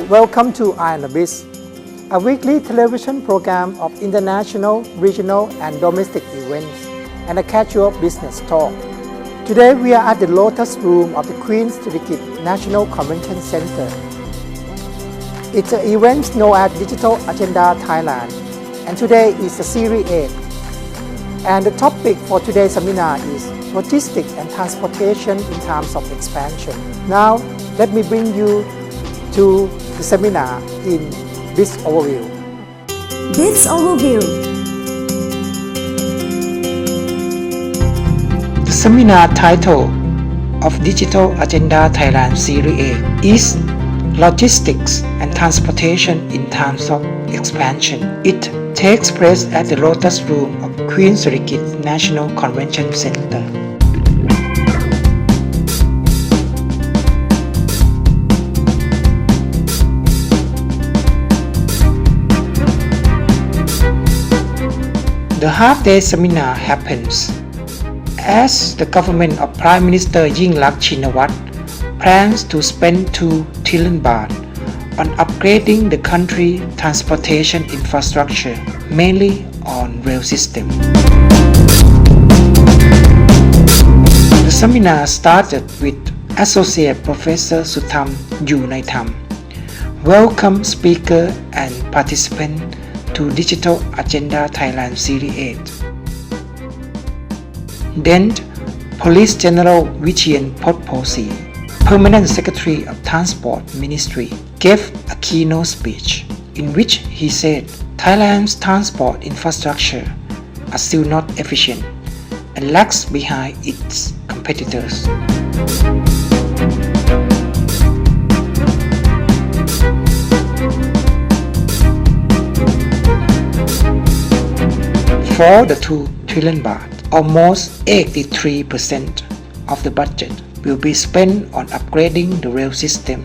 welcome to Biz, a weekly television program of international, regional and domestic events and a casual business talk. Today we are at the Lotus Room of the Queen's Circuit National Convention Center. It's an event known as Digital Agenda Thailand, and today is the Series 8. And the topic for today's seminar is logistics and transportation in terms of expansion. Now, let me bring you to the seminar in this overview. This overview. The seminar title of Digital Agenda Thailand Series 8 is Logistics and Transportation in Terms of Expansion. It takes place at the Lotus Room of Queen's Circuit National Convention Center. The half-day seminar happens as the government of Prime Minister Yingluck Shinawatra plans to spend 2 trillion baht on upgrading the country's transportation infrastructure, mainly on rail system. The seminar started with Associate Professor Sutham Yunaitam, welcome speaker and participant to Digital Agenda Thailand Series 8. Then, Police General Vichian Potposi, Permanent Secretary of Transport Ministry, gave a keynote speech in which he said Thailand's transport infrastructure are still not efficient and lags behind its competitors. For the 2 trillion baht, almost 83% of the budget will be spent on upgrading the rail system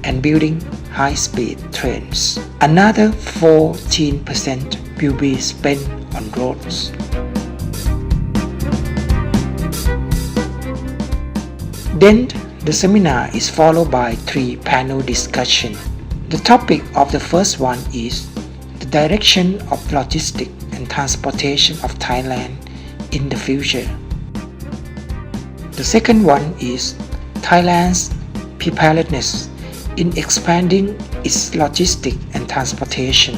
and building high-speed trains. Another 14% will be spent on roads. Then the seminar is followed by 3 panel discussions. The topic of the first one is the direction of logistics and transportation of Thailand in the future. The second one is Thailand's preparedness in expanding its logistics and transportation.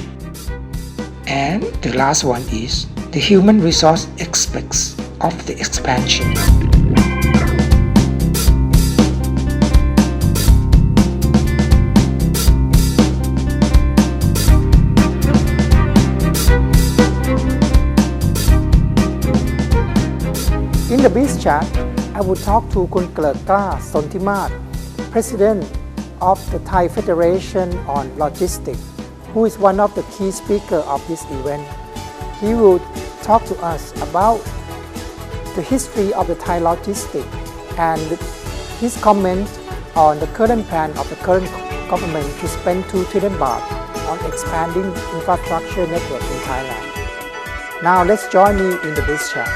And the last one is the human resource aspects of the expansion. In the Biz chat, I will talk to Kun Klerka Sontimat, President of the Thai Federation on Logistics, who is one of the key speakers of this event. He will talk to us about the history of the Thai logistics and his comment on the current plan of the current government to spend 2 trillion baht on expanding infrastructure network in Thailand. Now let's join me in the Biz chat.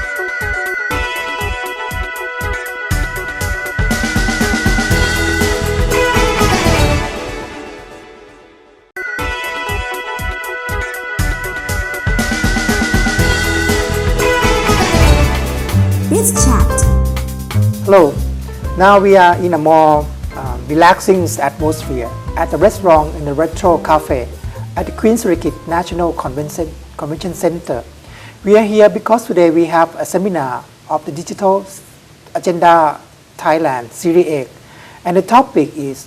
Hello, now we are in a more relaxing atmosphere at the restaurant in the Retro Cafe at the Queen's Circuit National Convention Center. We are here because today we have a seminar of the Digital Agenda Thailand Series 8, and the topic is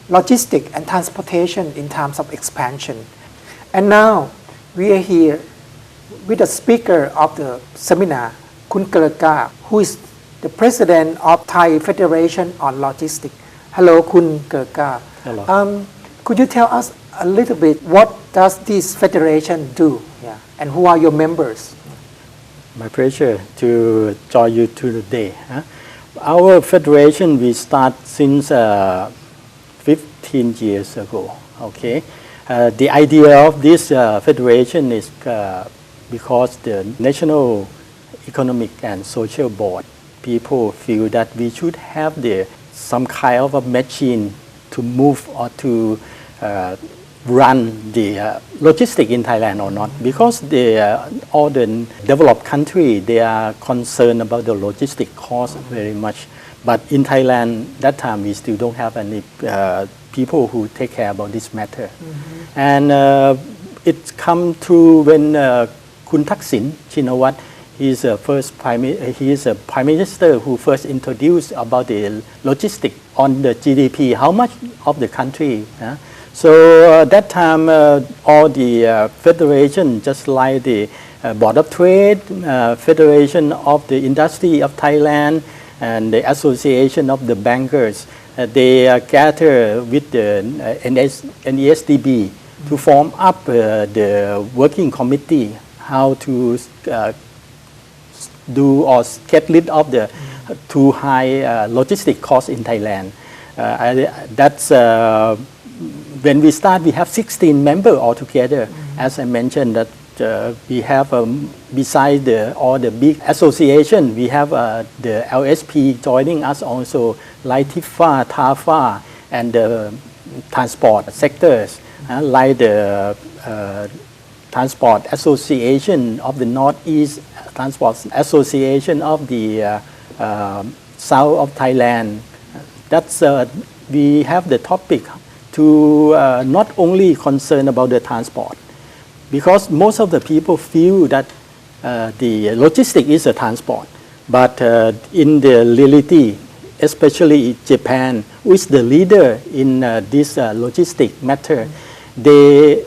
logistics and transportation in terms of expansion. And now we are here with the speaker of the seminar, Kun Klerka, who is the President of Thai Federation on Logistics. Hello, Kun Klerka. Hello. Could you tell us a little bit what does this federation do, and who are your members? My pleasure to join you today. Our federation we start since 15 years ago. Okay, the idea of this federation is because the National Economic and Social Board people feel that we should have some kind of a machine to move or to run the logistic in Thailand or not, because all the developed country, they are concerned about the logistic cost very much. But in Thailand, that time we still don't have any people who take care about this matter. And it come through when Kun Thaksin Shinawat, he is a prime minister who first introduced about the logistic on the GDP, how much of the country. So that time, all the federation, just like the Board of Trade, Federation of the Industry of Thailand, and the Association of the Bankers, they gather with the NESDB to form up the working committee how to do or get rid of the too high logistic costs in Thailand. That's when we start, we have 16 members altogether. As I mentioned, that we have besides all the big association, we have the LSP joining us also, like TIFA, TAFA, and the transport sectors, like the Transport Association of the Northeast, Transport Association of the South of Thailand. That's we have the topic to not only concern about the transport, because most of the people feel that the logistic is a transport, but in the reality, especially Japan, who is the leader in this logistic matter, they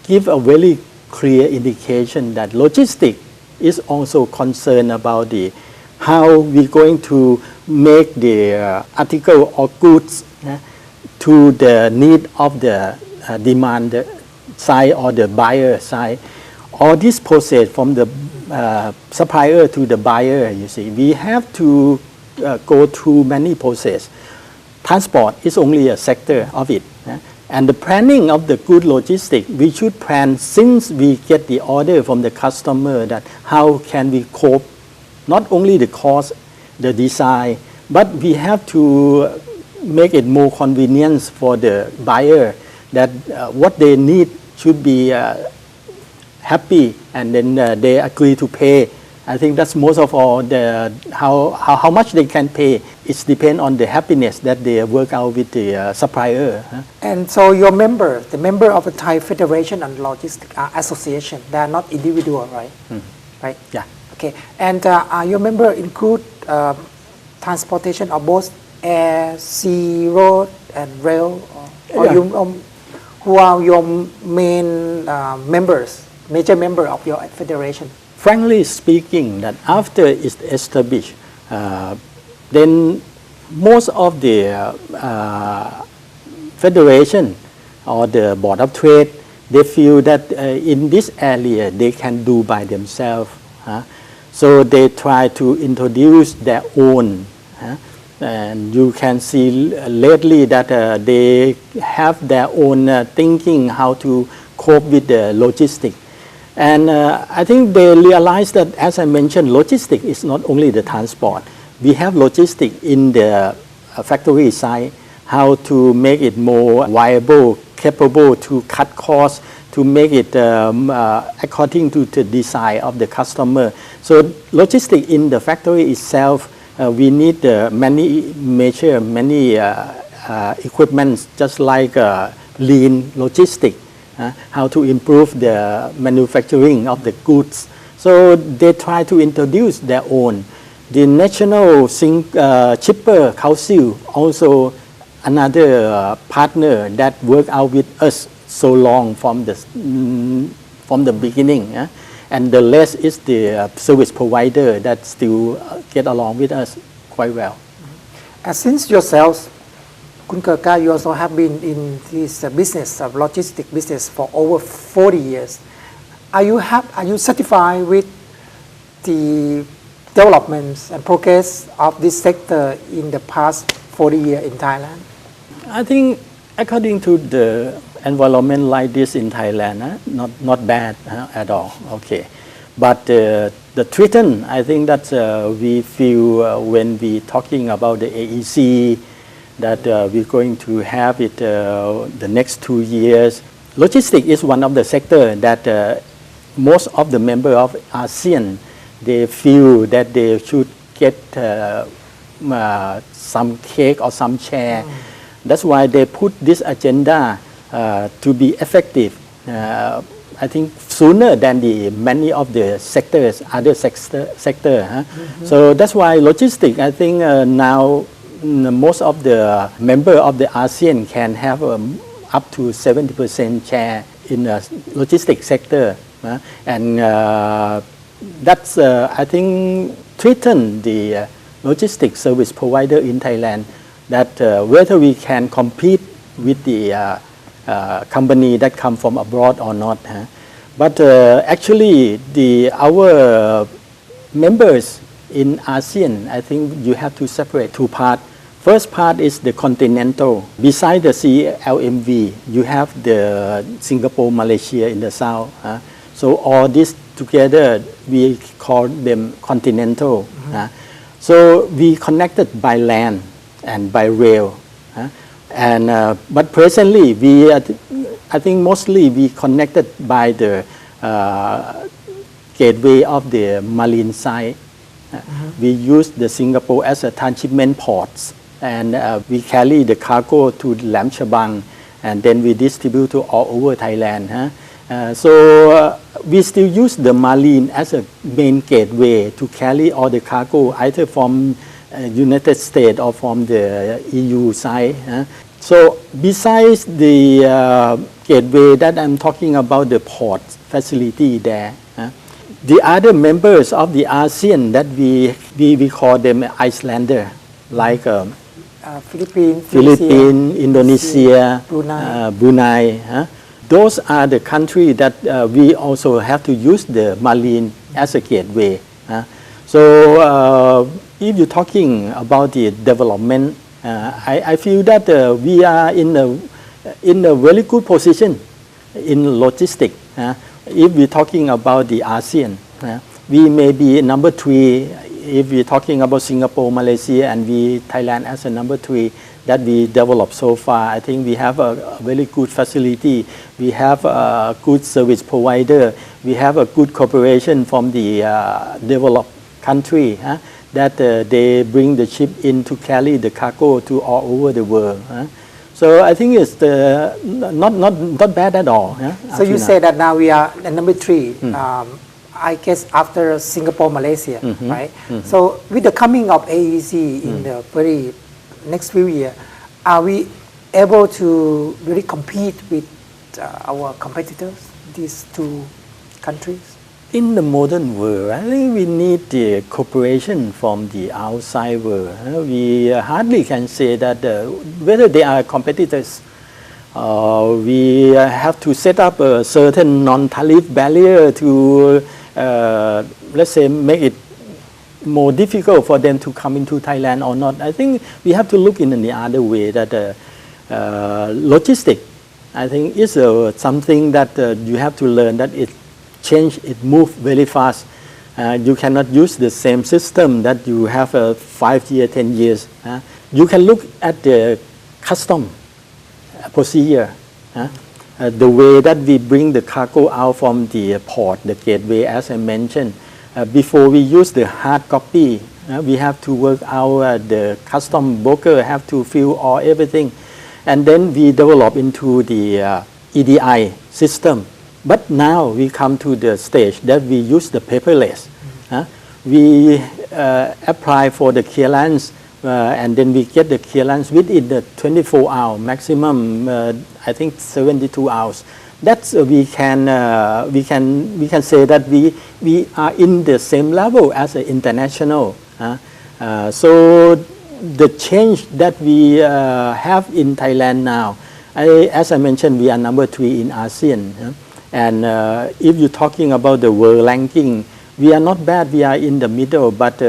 give a very clear indication that logistic is also concerned about the how we're going to make the article or goods to the need of the demand side or the buyer side. All this process from the supplier to the buyer, you see, we have to go through many processes. Transport is only a sector of it. And the planning of the good logistic, we should plan since we get the order from the customer that how can we cope, not only the cost, the design, but we have to make it more convenient for the buyer that what they need should be happy, and then they agree to pay. I think that's most of all how much they can pay. It depends on the happiness that they work out with the supplier. And so your member, the member of the Thai Federation and Logistics Association, they are not individual, right? Right? Yeah. Okay. And your member include transportation of both air, sea, road, and rail? Or who are your main members, major member of your federation? Frankly speaking, that after it's established, then most of the federation or the Board of Trade, they feel that in this area they can do by themselves. So they try to introduce their own. And you can see lately that they have their own thinking how to cope with the logistics. And I think they realize that, as I mentioned, logistics is not only the transport. We have logistics in the factory side, how to make it more viable, capable to cut costs, to make it according to the design of the customer. So logistics in the factory itself, we need many measures, many equipments, just like lean logistics. How to improve the manufacturing of the goods. So they try to introduce their own. The National Shipper Council, also another partner that worked out with us so long from the beginning. And the rest is the service provider that still get along with us quite well. Since yourselves, Kun Kerka, you also have been in this business of logistic business for over 40 years. Are you satisfied with the developments and progress of this sector in the past 40 years in Thailand? I think according to the environment like this in Thailand, not bad at all. Okay, but the threaten, I think that we feel when we talking about the AEC. that we're going to have it the next 2 years. Logistics is one of the sector that most of the member of ASEAN, they feel that they should get some cake or some share. That's why they put this agenda to be effective. I think sooner than many of the sectors, other sector. So that's why logistics, I think now most of the member of the ASEAN can have up to 70% share in the logistics sector. And that's, I think, threaten the logistics service provider in Thailand that whether we can compete with the company that come from abroad or not. But actually, our members in ASEAN, I think you have to separate two parts. First part is the continental. Beside the CLMV, you have the Singapore, Malaysia in the south. So all this together, we call them continental. So we connected by land and by rail. But presently, I think mostly we connected by the gateway of the marine side. We use the Singapore as a transshipment ports, and we carry the cargo to Lam Chabang, and then we distribute to all over Thailand. So we still use the marine as a main gateway to carry all the cargo either from United States or from the EU side. So besides the gateway that I'm talking about, the port facility there, the other members of the ASEAN that we call them Islander, like Philippines, Indonesia, Brunei. Those are the countries that we also have to use the marine as a gateway. So if you're talking about the development, I feel that we are in a very good position in logistics. If we're talking about the ASEAN, we may be number 3. If we're talking about Singapore, Malaysia, and Thailand as a number 3 that we developed so far, I think we have a very good facility. We have a good service provider. We have a good cooperation from the developed country that they bring the ship in to carry the cargo to all over the world. So I think it's not bad at all. So you say that now we are at number 3. I guess after Singapore, Malaysia, right? So with the coming of AEC in the very next few years, are we able to really compete with our competitors, these two countries? In the modern world, I think we need the cooperation from the outside world. We hardly can say that whether they are competitors. We have to set up a certain non-tariff barrier to, let's say, make it more difficult for them to come into Thailand or not. I think we have to look in the other way that logistics, I think, is something that you have to learn that it moves very fast. You cannot use the same system that you have 5 years, 10 years. You can look at the custom procedure. The way that we bring the cargo out from the port, the gateway, as I mentioned. Before we use the hard copy, we have to work out the custom broker have to fill all everything. And then we develop into the EDI system. But now we come to the stage that we use the paperless. We apply for the clearance and then we get the clearance within the 24 hours, maximum I think 72 hours. That's we can say that we are in the same level as an international. So the change that we have in Thailand now, as I mentioned, we are number 3 in ASEAN. And if you're talking about the world ranking, we are not bad. We are in the middle. But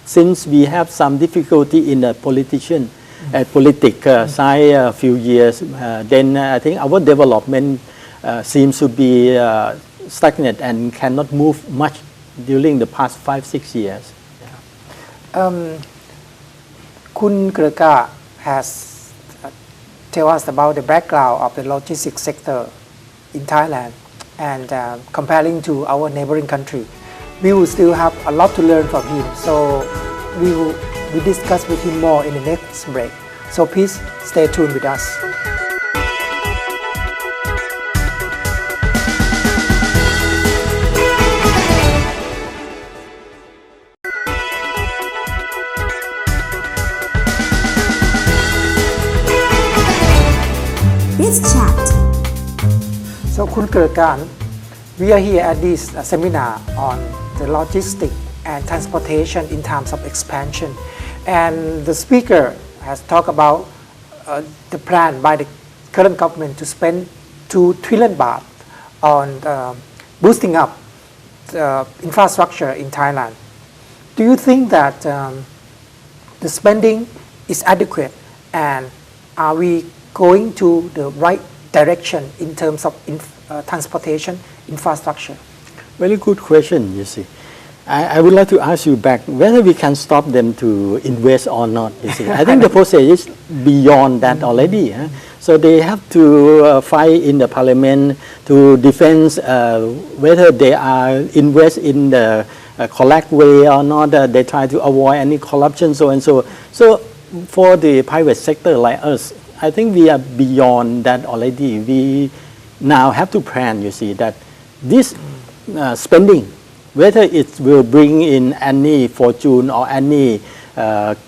since we have some difficulty in the politics side a few years, then I think our development seems to be stagnant and cannot move much during the past 5-6 years. คุณเกรกะ has tell us about the background of the logistics sector in Thailand and comparing to our neighboring country. We will still have a lot to learn from him. So we discuss with him more in the next break. So please stay tuned with us. Let's chat. So Kun Kerkan, we are here at this seminar on the logistics and transportation in terms of expansion. And the speaker has talked about the plan by the current government to spend 2 trillion baht on boosting up infrastructure in Thailand. Do you think that the spending is adequate, and are we going to the right direction in terms of transportation infrastructure? Very good question, you see. I would like to ask you back whether we can stop them to invest or not, you see. I think the process is beyond that already. So they have to fight in the parliament to defend whether they are invest in the correct way or not. They try to avoid any corruption, so and so. So for the private sector like us, I think we are beyond that already. We now have to plan, you see, that this spending, whether it will bring in any fortune or any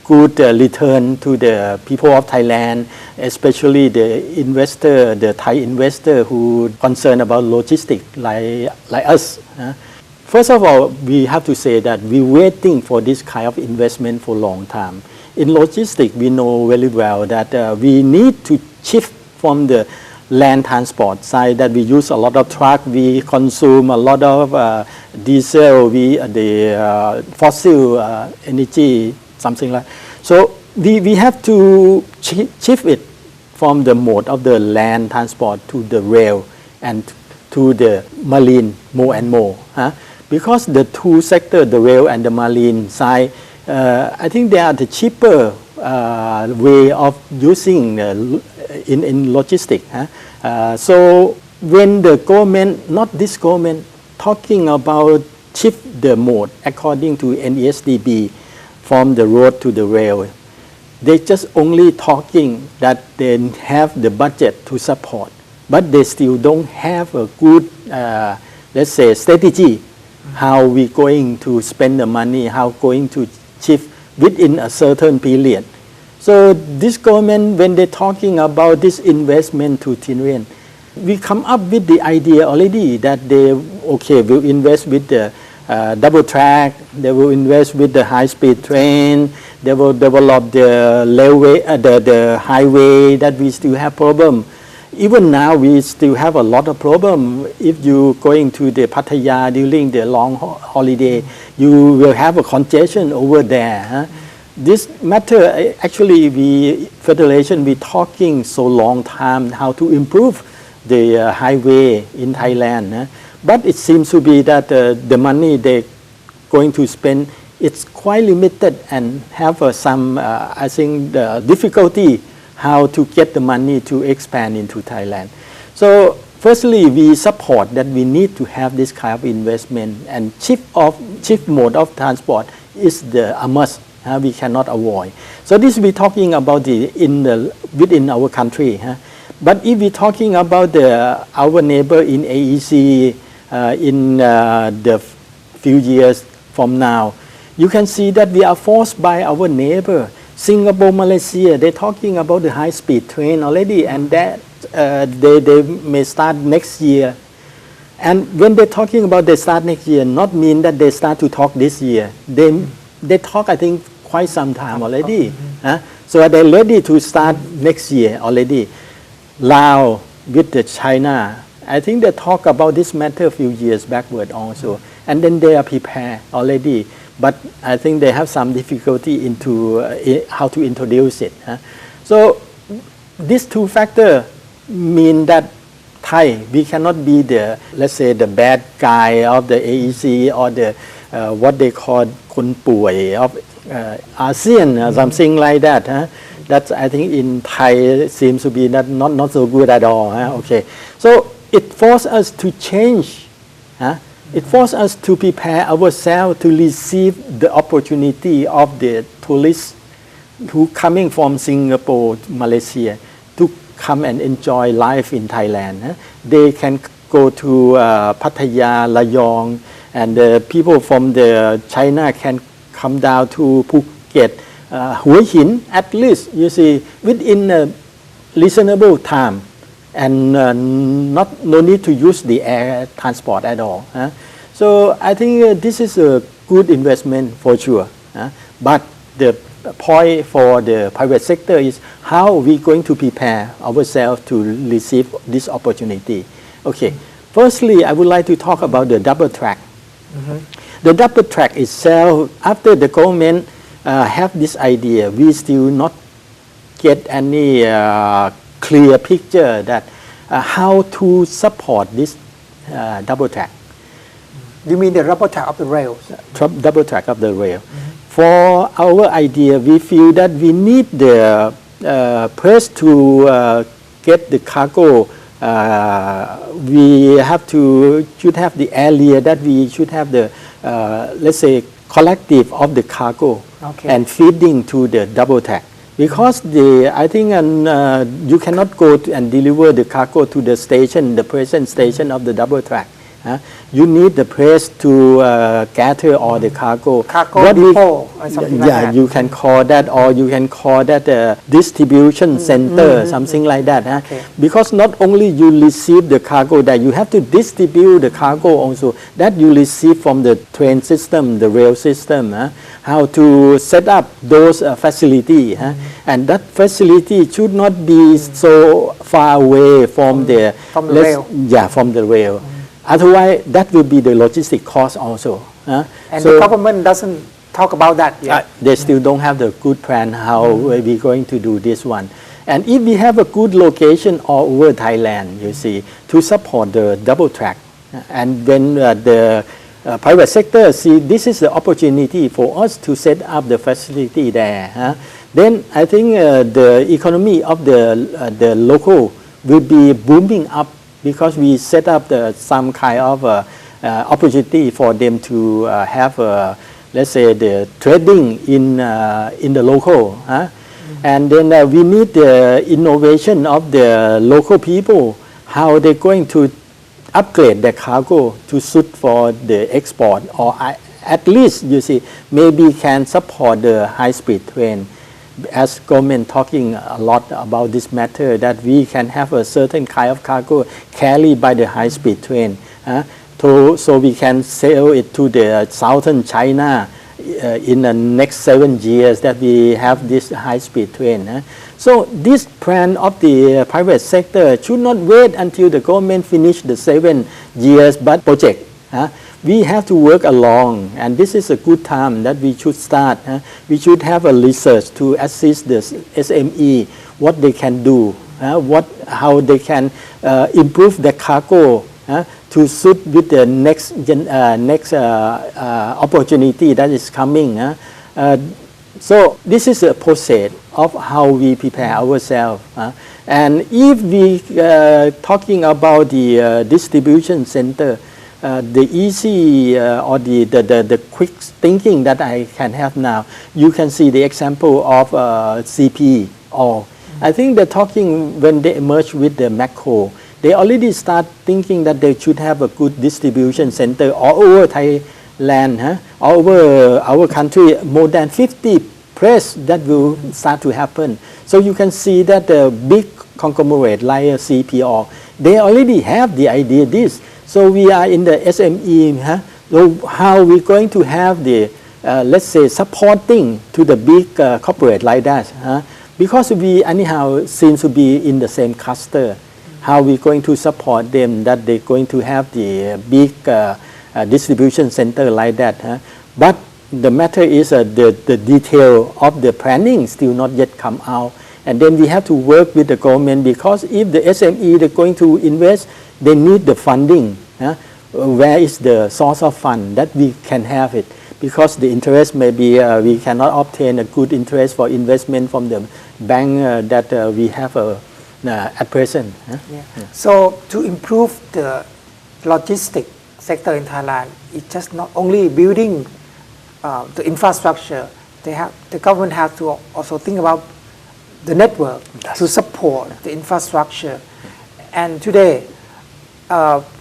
good return to the people of Thailand, especially the investor, the Thai investor who concerned about logistics like us. First of all, we have to say that we're waiting for this kind of investment for a long time. In logistics, we know very well that we need to shift from the land transport side, that we use a lot of truck, we consume a lot of diesel, the fossil energy, something like. So we have to shift it from the mode of the land transport to the rail and to the marine more and more. Because the two sectors, the rail and the marine side, I think they are the cheaper way of using in logistics. So when the government, not this government, talking about shift the mode according to NESDB from the road to the rail, they just only talking that they have the budget to support, but they still don't have a good, let's say, strategy how we going to spend the money, how going to shift within a certain period. So this government, when they're talking about this investment to trillion, we come up with the idea already that they will invest with the double track, they will invest with the high-speed train, they will develop the railway, the highway that we still have problem. Even now we still have a lot of problem. If you going to the Pattaya during the long holiday, you will have a congestion over there. This matter, actually, Federation, we talking so long time how to improve the highway in Thailand. But it seems to be that the money they going to spend, it's quite limited and have some, I think, the difficulty how to get the money to expand into Thailand. So firstly, we support that we need to have this kind of investment, and shift mode of transport is a must. We cannot avoid. So this we talking about within our country. But if we talking about our neighbor in AEC in the few years from now, you can see that we are forced by our neighbor. Singapore, Malaysia, they're talking about the high-speed train already, and that they may start next year. And when they're talking about they start next year, not mean that they start to talk this year. They talk, I think, quite some time already. So they're ready to start next year already. Laos with the China, I think they talk about this matter a few years backward also, and then they are prepared already. But I think they have some difficulty into how to introduce it. So these two factors mean that Thai, we cannot be let's say, the bad guy of the AEC or the what they call คนป่วย of ASEAN, something like that. That's I think in Thai seems to be not so good at all. Okay, so it forces us to change. It forces us to prepare ourselves to receive the opportunity of the tourists who coming from Singapore, Malaysia, to come and enjoy life in Thailand. They can go to Pattaya, Layong, and the people from the China can come down to Phuket, Hua Hin, at least, you see, within a reasonable time, and no need to use the air transport at all. So I think this is a good investment for sure. But the point for the private sector is how we going to prepare ourselves to receive this opportunity. Okay, firstly, I would like to talk about the double track. The double track itself, after the government have this idea, we still not get any clear picture that how to support this double track. You mean the double track of the rails? Double track of the rail. For our idea, we feel that we need the press to get the cargo. We should have the area that we should have the let's say collective of the cargo and feeding to the double track. Because I think you cannot go and deliver the cargo to the station, the present station of the double track. You need the press to gather all the cargo. Cargo depot or something like that. You can call that, or you can call that a distribution center, something like that. Because not only you receive the cargo, that you have to distribute the cargo also that you receive from the train system, the rail system. How to set up those facilities, and that facility should not be so far away from the rail. From the rail. Otherwise, that will be the logistic cost also. And the government doesn't talk about that yet. They still don't have the good plan how we're going to do this one. And if we have a good location all over Thailand, you see, to support the double track, and when the private sector see this is the opportunity for us to set up the facility there, then I think the economy of the local will be booming up, because we set up some kind of opportunity for them to have, let's say, the trading in the local. And then we need the innovation of the local people, how they're going to upgrade their cargo to suit for the export, or at least, you see, maybe can support the high-speed train. As government talking a lot about this matter, that we can have a certain kind of cargo carried by the high-speed train, so we can sell it to the southern China in the next 7 years that we have this high-speed train. So this plan of the private sector should not wait until the government finish the 7 years but project. We have to work along, and this is a good time that we should start. We should have a research to assist the SME, what they can do, how they can improve the cargo to suit with the next opportunity that is coming. So this is a process of how we prepare ourselves. And if we talking about the distribution center, the easy or the quick thinking that I can have now, you can see the example of CP. Or I think they're talking when they emerge with the macro, they already start thinking that they should have a good distribution center all over Thailand, all over our country. More than 50 press that will start to happen. So you can see that the big conglomerate like CPO, they already have the idea this. So we are in the SME, so how we going to have the, let's say, supporting to the big corporate like that, because we anyhow seems to be in the same cluster. How we going to support them that they're going to have the big distribution center like that. But the matter is the detail of the planning still not yet come out. And then we have to work with the government, because if the SME they're going to invest, they need the funding. Where is the source of fund that we can have it? Because the interest maybe we cannot obtain a good interest for investment from the bank that we have at present. So to improve the logistic sector in Thailand, it's just not only building the infrastructure. The government has to also think about the network to support the infrastructure. And today,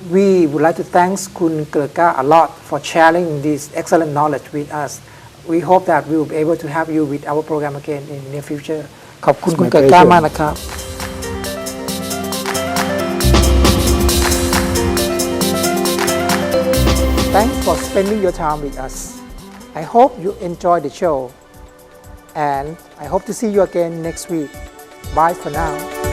we would like to thank Kun Gerka a lot for sharing this excellent knowledge with us. We hope that we will be able to have you with our program again in the near future. ขอบคุณคุณเกิดกล้ามากนะครับ Thanks for spending your time with us. I hope you enjoy the show, and I hope to see you again next week. Bye for now.